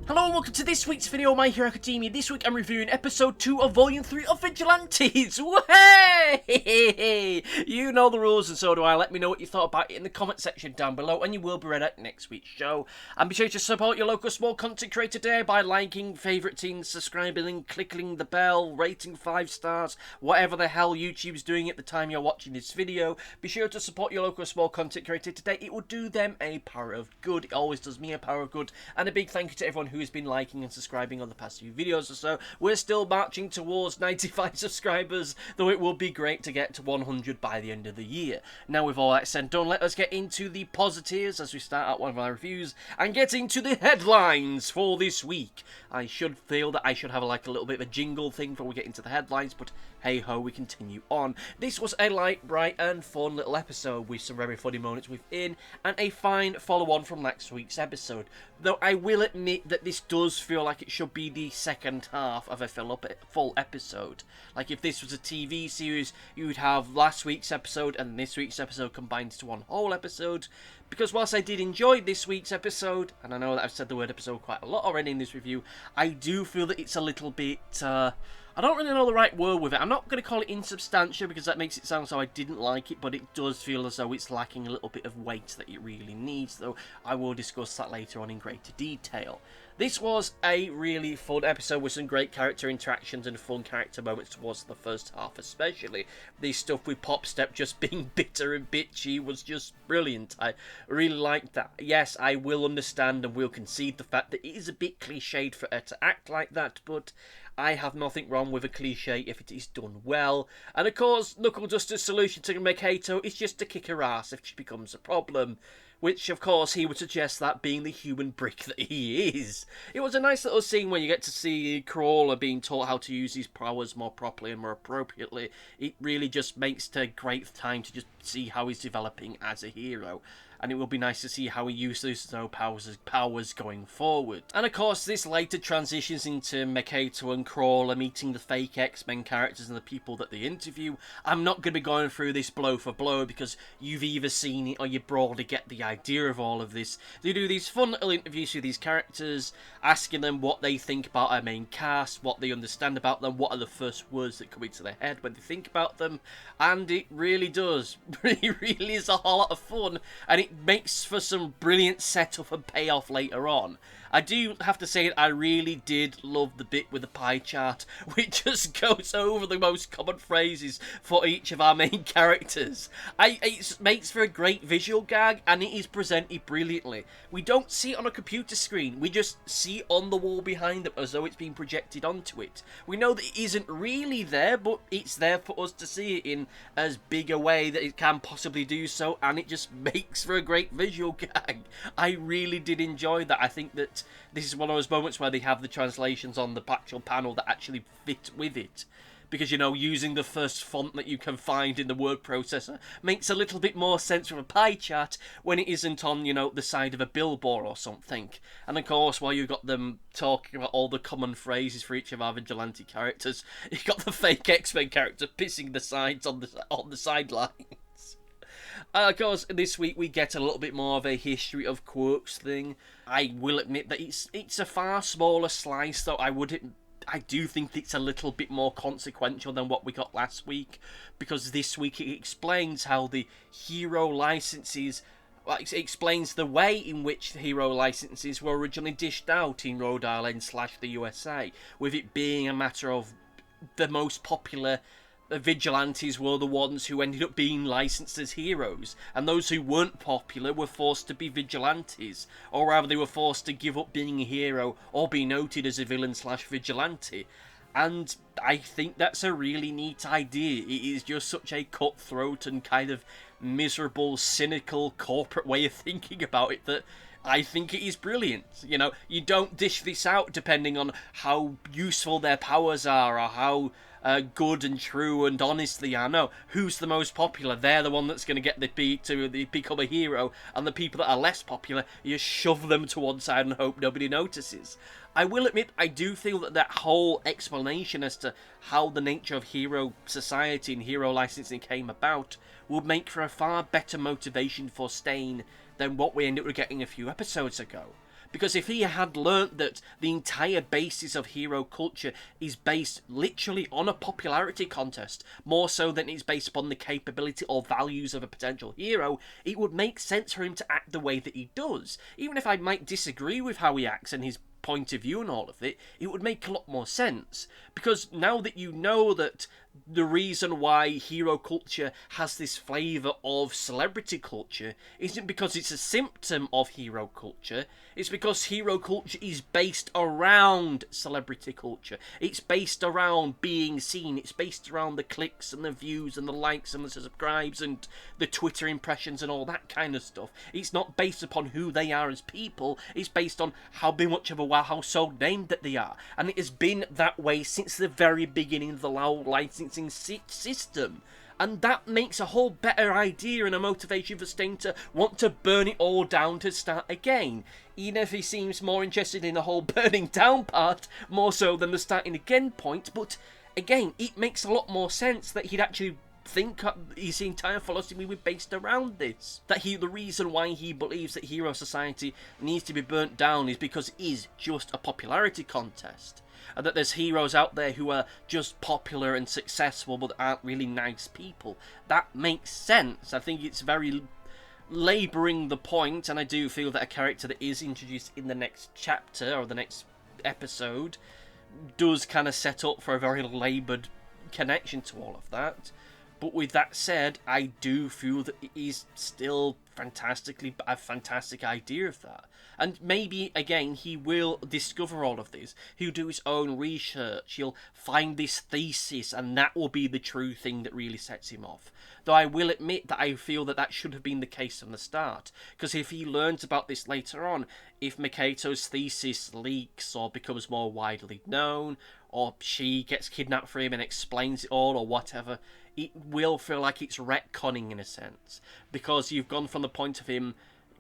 Hello and welcome to this week's video of My Hero Academia. This week I'm reviewing episode 2 of volume 3 of Vigilantes. Way! You know the rules and so do I. Let me know what you thought about it in the comment section down below and you will be read at next week's show. And be sure to support your local small content creator today by liking, favouriting, subscribing, clicking the bell, rating 5 stars, whatever the hell YouTube's doing at the time you're watching this video. Be sure to support your local small content creator today. It will do them a power of good. It always does me a power of good. And a big thank you to everyone who has been liking and subscribing on the past few videos or so. We're still marching towards 95 subscribers, though it will be great to get to 100 by the end of the year. Now with all that said, don't let us get into the positives as we start out one of our reviews and get into the headlines for this week. I should feel that I should have like a little bit of a jingle thing before we get into the headlines, but hey ho, we continue on. This was a light, bright and fun little episode with some very funny moments within and a fine follow-on from last week's episode. Though I will admit that this does feel like it should be the second half of a full episode. Like if this was a TV series, you would have last week's episode and this week's episode combined into one whole episode. Because whilst I did enjoy this week's episode, and I know that I've said the word episode quite a lot already in this review, I do feel that it's a little bit, I don't really know the right word with it. I'm not going to call it insubstantial because that makes it sound so I didn't like it, but it does feel as though it's lacking a little bit of weight that it really needs, though I will discuss that later on in greater detail. This was a really fun episode with some great character interactions and fun character moments towards the first half especially. The stuff with Popstep just being bitter and bitchy was just brilliant. I really liked that. Yes, I will understand and will concede the fact that it is a bit cliched for her to act like that, but I have nothing wrong with a cliche if it is done well. And of course, Knuckle Duster's solution to Makato is just to kick her ass if she becomes a problem. Which, of course, he would suggest that being the human brick that he is. It was a nice little scene when you get to see Crawler being taught how to use his powers more properly and more appropriately. It really just makes it a great time to just see how he's developing as a hero. And it will be nice to see how he uses those powers going forward. And of course, this later transitions into Makato and Crawler meeting the fake X-Men characters and the people that they interview. I'm not going to be going through this blow for blow because you've either seen it or you broadly get the idea of all of this. They do these fun little interviews with these characters, asking them what they think about our main cast, what they understand about them, what are the first words that come into their head when they think about them. And it really does. It really is a whole lot of fun. And it makes for some brilliant setup and payoff later on. I do have to say I really did love the bit with the pie chart, which just goes over the most common phrases for each of our main characters. It makes for a great visual gag, and it is presented brilliantly. We don't see it on a computer screen, we just see it on the wall behind them as though it's being projected onto it. We know that it isn't really there, but it's there for us to see it in as big a way that it can possibly do so, and it just makes for a great visual gag. I really did enjoy that. I think that this is one of those moments where they have the translations on the actual panel that actually fit with it. Because, you know, using the first font that you can find in the word processor makes a little bit more sense from a pie chart when it isn't on, you know, the side of a billboard or something. And of course, while you've got them talking about all the common phrases for each of our vigilante characters, you've got the fake X-Men character pissing the sides on the sidelines. Of course, this week we get a little bit more of a history of Quirk's thing. I will admit that it's a far smaller slice, though I do think it's a little bit more consequential than what we got last week, because this week it explains how the hero licenses, it explains the way in which the hero licenses were originally dished out in Rhode Island / the USA, with it being a matter of the most popular vigilantes were the ones who ended up being licensed as heroes, and those who weren't popular were forced to be vigilantes, or rather they were forced to give up being a hero or be noted as a villain / vigilante. And I think that's a really neat idea. It is just such a cutthroat and kind of miserable, cynical, corporate way of thinking about it that I think it is brilliant. You know, you don't dish this out depending on how useful their powers are or how good and true and honest they are. No, who's the most popular? They're the one that's going to get to become a hero, and the people that are less popular, you shove them to one side and hope nobody notices. I will admit, I do feel that that whole explanation as to how the nature of hero society and hero licensing came about would make for a far better motivation for staying than what we ended up getting a few episodes ago. Because if he had learnt that the entire basis of hero culture is based literally on a popularity contest, more so than it's based upon the capability or values of a potential hero, it would make sense for him to act the way that he does. Even if I might disagree with how he acts and his point of view and all of it, it would make a lot more sense. Because now that you know that the reason why hero culture has this flavour of celebrity culture isn't because it's a symptom of hero culture, it's because hero culture is based around celebrity culture. It's based around being seen, it's based around the clicks and the views and the likes and the subscribes and the Twitter impressions and all that kind of stuff. It's not based upon who they are as people, it's based on how much of a household name that they are. And it has been that way since the very beginning of the WoW licensing system. And that makes a whole better idea and a motivation for Sting to want to burn it all down to start again. Even if he seems more interested in the whole burning down part, more so than the starting again point. But again, it makes a lot more sense that he'd actually think his entire philosophy was based around this. That the reason why he believes that Hero Society needs to be burnt down is because it is just a popularity contest. And that there's heroes out there who are just popular and successful but aren't really nice people. That makes sense. I think it's very labouring the point, and I do feel that a character that is introduced in the next chapter or the next episode does kind of set up for a very laboured connection to all of that. But with that said, I do feel that it is still a fantastic idea of that. And maybe, again, he will discover all of this. He'll do his own research. He'll find this thesis, and that will be the true thing that really sets him off. Though I will admit that I feel that that should have been the case from the start. Because if he learns about this later on, if Makato's thesis leaks or becomes more widely known, or she gets kidnapped for him and explains it all, or whatever, it will feel like it's retconning in a sense. Because you've gone from the point of him,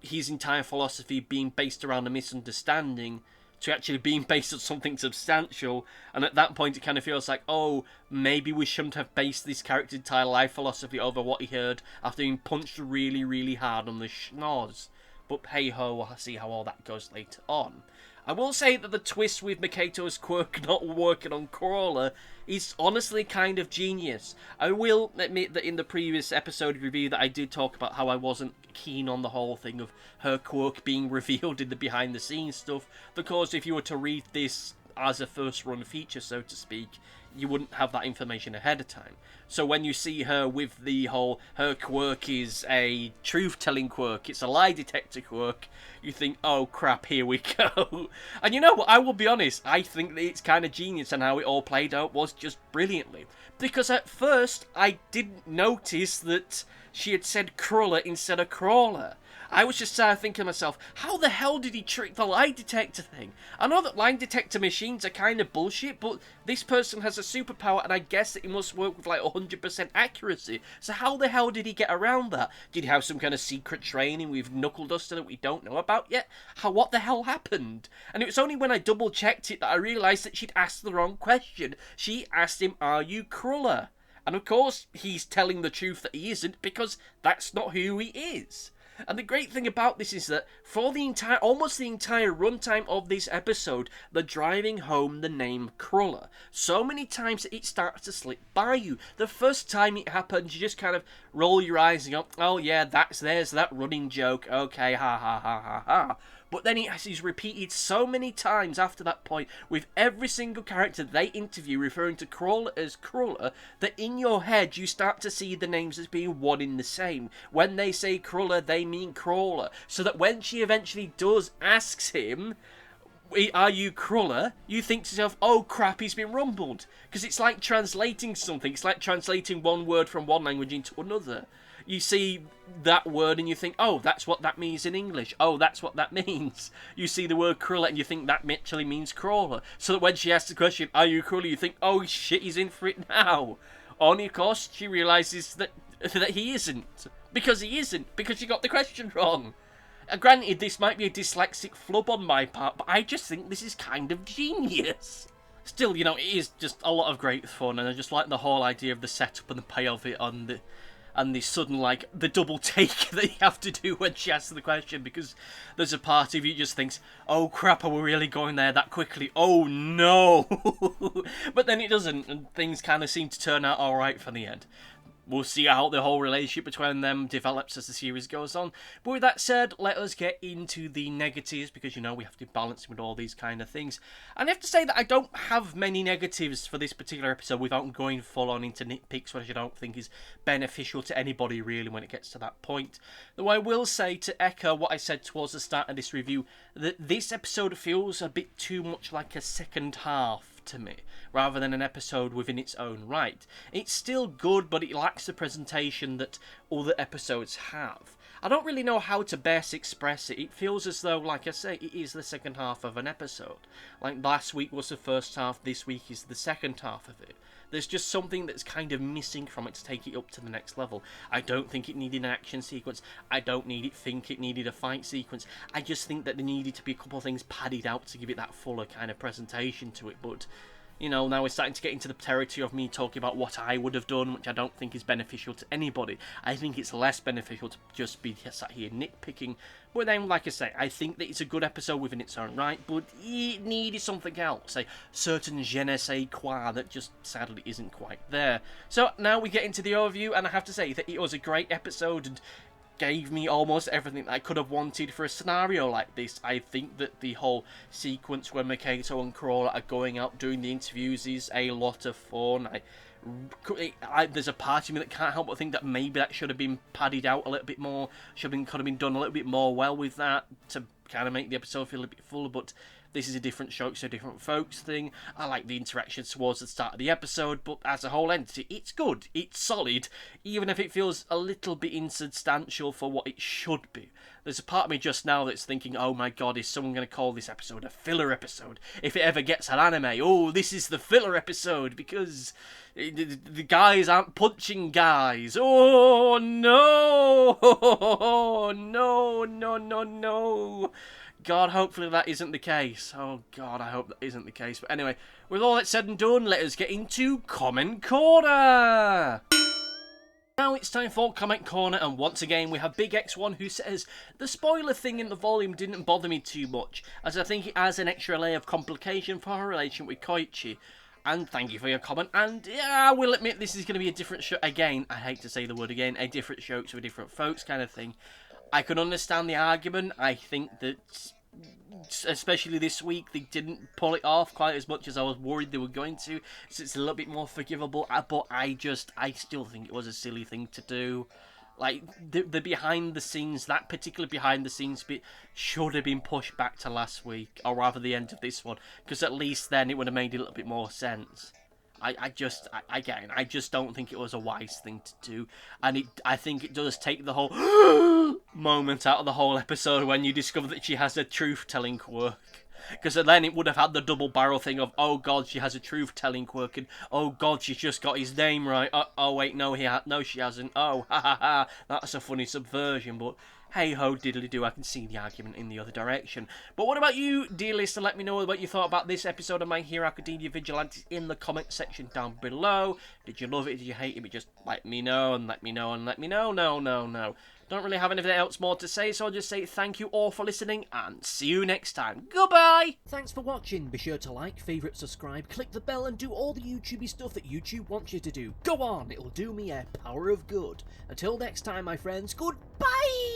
his entire philosophy being based around a misunderstanding, to actually being based on something substantial, and at that point it kind of feels like, oh, maybe we shouldn't have based this character's entire life philosophy over what he heard after being punched really, really hard on the schnoz. But hey-ho, we'll see how all that goes later on. I will say that the twist with Makato's Quirk not working on Crawler is honestly kind of genius. I will admit that in the previous episode review that I did talk about how I wasn't keen on the whole thing of her Quirk being revealed in the behind-the-scenes stuff, because if you were to read this as a first-run feature, so to speak, you wouldn't have that information ahead of time. So when you see her with the whole, her Quirk is a truth-telling Quirk, it's a lie detector Quirk, you think, oh crap, here we go. And you know what, I will be honest, I think that it's kind of genius, and how it all played out was just brilliantly. Because at first, I didn't notice that she had said Crawler instead of Crawler. I was just thinking to myself, how the hell did he trick the lie detector thing? I know that lie detector machines are kind of bullshit, but this person has a superpower, and I guess that it must work with like 100% accuracy. So how the hell did he get around that? Did he have some kind of secret training with Knuckle Duster that we don't know about yet? What the hell happened? And it was only when I double checked it that I realised that she'd asked the wrong question. She asked him, are you Cruller? And of course, he's telling the truth that he isn't, because that's not who he is. And the great thing about this is that for the almost the entire runtime of this episode, they're driving home the name Cruller. So many times that it starts to slip by you. The first time it happens, you just kind of roll your eyes and go, oh yeah, there's that running joke, okay, ha ha ha ha ha. But then it is repeated so many times after that point, with every single character they interview referring to Crawler as Cruller, that in your head you start to see the names as being one in the same. When they say Cruller, they mean Crawler. So that when she eventually asks him, are you Cruller? You think to yourself, oh crap, he's been rumbled. Because it's like translating something. It's like translating one word from one language into another. You see that word and you think, oh, that's what that means in English. Oh, that's what that means. You see the word Cruller and you think that actually means Crawler. So that when she asks the question, are you Cruller, you think, oh shit, he's in for it now. Only, of course, she realises that he isn't. Because he isn't. Because she got the question wrong. Granted, this might be a dyslexic flub on my part, but I just think this is kind of genius. Still, you know, it is just a lot of great fun, and I just like the whole idea of the setup and the payoff of it on the... and the sudden, like, the double take that you have to do when she asks the question, because there's a part of you just thinks, oh crap, are we really going there that quickly? Oh no! But then it doesn't, and things kind of seem to turn out alright for the end. We'll see how the whole relationship between them develops as the series goes on. But with that said, let us get into the negatives, because, you know, we have to balance with all these kind of things. And I have to say that I don't have many negatives for this particular episode without going full on into nitpicks, which I don't think is beneficial to anybody, really, when it gets to that point. Though I will say, to echo what I said towards the start of this review, that this episode feels a bit too much like a second half to me, rather than an episode within its own right. It's still good, but it lacks the presentation that other episodes have. I don't really know how to best express it. It feels as though, like I say, it is the second half of an episode. Like last week was the first half, this week is the second half of it. There's just something that's kind of missing from it to take it up to the next level. I don't think it needed an action sequence. I don't think it needed a fight sequence. I just think that there needed to be a couple of things padded out to give it that fuller kind of presentation to it. But, you know, now we're starting to get into the territory of me talking about what I would have done, which I don't think is beneficial to anybody. I think it's less beneficial to just be sat here nitpicking. But then, like I say, I think that it's a good episode within its own right, but it needed something else, a certain je ne sais quoi that just sadly isn't quite there. So now we get into the overview, and I have to say that it was a great episode and gave me almost everything that I could have wanted for a scenario like this. I think that the whole sequence where Makato and Crawler are going out doing the interviews is a lot of fun. There's a part of me that can't help but think that maybe that should have been padded out a little bit more, could have been done a little bit more well with that to kind of make the episode feel a bit fuller, but this is a different show, it's a different folks thing. I like the interactions towards the start of the episode, but as a whole entity, it's good, it's solid, even if it feels a little bit insubstantial for what it should be. There's a part of me just now that's thinking, oh my god, is someone going to call this episode a filler episode? If it ever gets an anime, oh, this is the filler episode, because the guys aren't punching guys. Oh, no! No. God, hopefully that isn't the case. Oh god, I hope that isn't the case. But anyway, with all that said and done, let us get into Comment Corner! Now it's time for Comment Corner, and once again we have Big X1 who says, the spoiler thing in the volume didn't bother me too much, as I think it adds an extra layer of complication for her relation with Koichi. And thank you for your comment, and yeah, I will admit this is going to be a different show. Again, I hate to say the word again, a different show to a different folks kind of thing. I can understand the argument. I think that, especially this week, they didn't pull it off quite as much as I was worried they were going to, so it's a little bit more forgivable, but I still think it was a silly thing to do. Like, the behind the scenes, that particular behind the scenes bit should have been pushed back to last week, or rather the end of this one, because at least then it would have made a little bit more sense. I just don't think it was a wise thing to do, and I think it does take the whole moment out of the whole episode when you discover that she has a truth-telling quirk. Because then it would have had the double barrel thing of, oh god, she has a truth-telling quirk, and oh god, she's just got his name right. Oh wait, no, she hasn't. Oh, ha ha ha, that's a funny subversion, but hey ho, diddly do, I can see the argument in the other direction. But what about you, dear listener? Let me know what you thought about this episode of My Hero Academia Vigilantes in the comment section down below. Did you love it? Did you hate it? But just let me know, and let me know, and let me know. No. Don't really have anything else more to say, so I'll just say thank you all for listening, and see you next time. Goodbye! Thanks for watching. Be sure to like, favourite, subscribe, click the bell, and do all the YouTubey stuff that YouTube wants you to do. Go on, it'll do me a power of good. Until next time, my friends, goodbye!